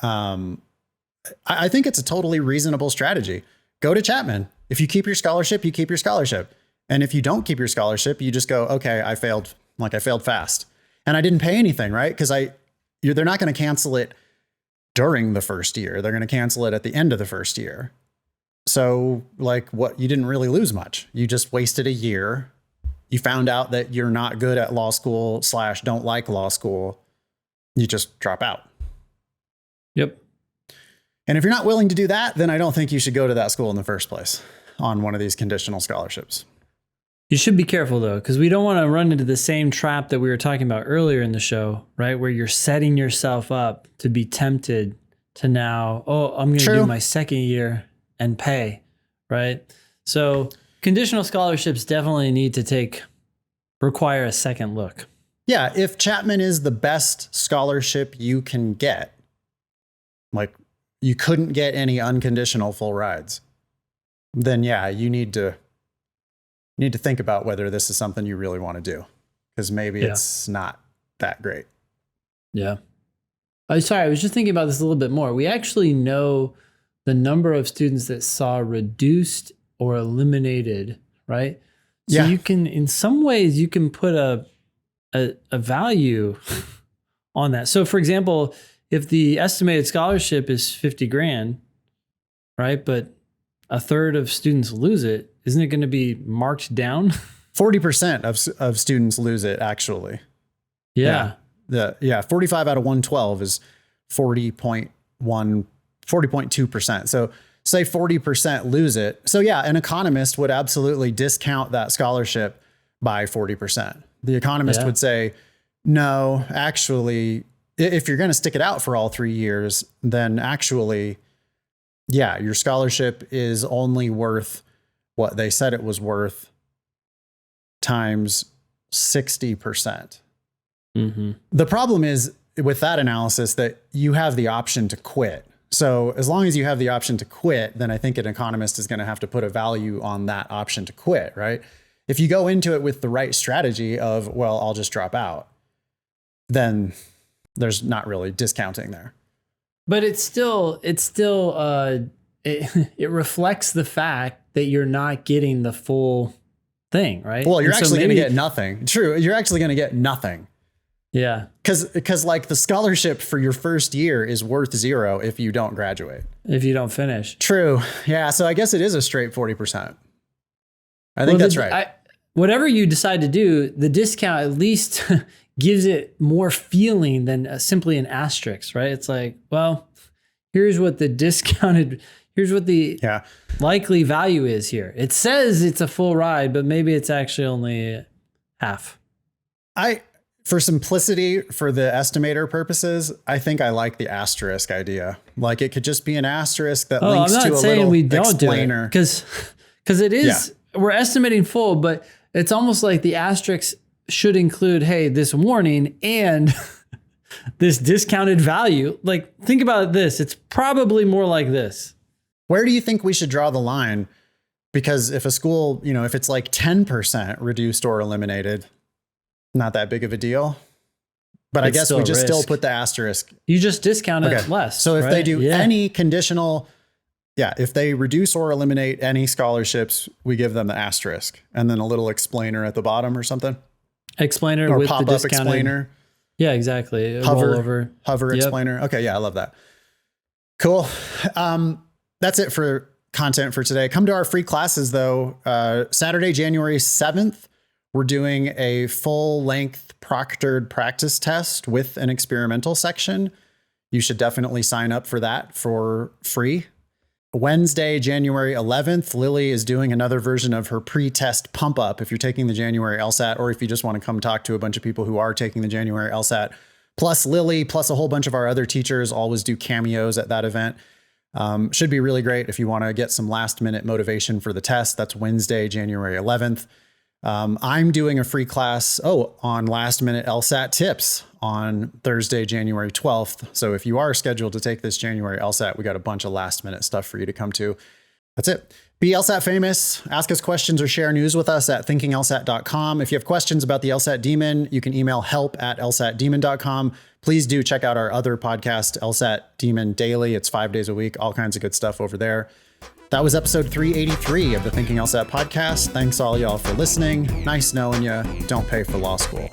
I think it's a totally reasonable strategy. Go to Chapman. If you keep your scholarship, you keep your scholarship. And if you don't keep your scholarship, you just go, okay, I failed fast. And I didn't pay anything, right? Because they're not going to cancel it during the first year. They're going to cancel it at the end of the first year. So you didn't really lose much. You just wasted a year. You found out that you're not good at law school / don't like law school. You just drop out. Yep. And if you're not willing to do that, then I don't think you should go to that school in the first place on one of these conditional scholarships. You should be careful though, because we don't want to run into the same trap that we were talking about earlier in the show, right? Where you're setting yourself up to be tempted to now, I'm going to do my second year and pay, right? So conditional scholarships definitely need to require a second look. Yeah. If Chapman is the best scholarship you can get, like you couldn't get any unconditional full rides, then yeah, you need to think about whether this is something you really want to do, because maybe it's not that great. Yeah. I was just thinking about this a little bit more. We actually know the number of students that saw reduced or eliminated, right? So Yeah. you can, in some ways, you can put a value on that. So for example, if the estimated scholarship is 50 grand, right? But a third of students lose it, isn't it going to be marked down? 40% of students lose it, actually. Yeah. 45 out of 112 is 40.2%. So say 40% lose it. So yeah, an economist would absolutely discount that scholarship by 40%. The economist would say, no, actually, if you're going to stick it out for all 3 years, then actually, yeah, your scholarship is only worth what they said it was worth times 60%. Mm-hmm. The problem is with that analysis that you have the option to quit. So as long as you have the option to quit, then I think an economist is going to have to put a value on that option to quit, right? If you go into it with the right strategy of, well, I'll just drop out, then there's not really discounting there. But it reflects the fact that you're not getting the full thing, right? Well, you're And so actually going to maybe- get nothing. True. You're actually going to get nothing. Yeah. Because like the scholarship for your first year is worth 0 if you don't graduate. If you don't finish. True. Yeah. So I guess it is a straight 40%. I think that's right. Whatever you decide to do, the discount at least gives it more feeling than simply an asterisk, right? It's like, well, here's what the likely value is here. It says it's a full ride, but maybe it's actually only half. For simplicity, for the estimator purposes, I think I like the asterisk idea. Like it could just be an asterisk that links to a little explainer. Because it is, we're estimating full, but it's almost like the asterisk should include, hey, this warning and this discounted value. Like, think about this. It's probably more like this. Where do you think we should draw the line? Because if a school, if it's like 10% reduced or eliminated, not that big of a deal. But I guess we just still put the asterisk. You just discount it less. So if they do any conditional, if they reduce or eliminate any scholarships, we give them the asterisk and then a little explainer at the bottom or something. Explainer or with the pop-up discounted explainer. Yeah, exactly. Hover explainer. Okay, yeah, I love that. Cool. That's it for content for today. Come to our free classes though. Saturday, January 7th, we're doing a full-length proctored practice test with an experimental section. You should definitely sign up for that for free. Wednesday, January 11th, Lily is doing another version of her pre-test pump up. If you're taking the January LSAT, or if you just want to come talk to a bunch of people who are taking the January LSAT, plus Lily, plus a whole bunch of our other teachers always do cameos at that event. Should be really great if you want to get some last minute motivation for the test. That's Wednesday, January 11th. I'm doing a free class on last minute LSAT tips on Thursday, January 12th. So if you are scheduled to take this January LSAT, we got a bunch of last minute stuff for you to come to. That's it. Be LSAT famous. Ask us questions or share news with us at thinkinglsat.com. If you have questions about the LSAT Demon, you can email help@lsatdemon.com. Please do check out our other podcast, LSAT Demon Daily. It's 5 days a week, all kinds of good stuff over there. That was episode 383 of the Thinking LSAT podcast. Thanks all y'all for listening. Nice knowing you. Don't pay for law school.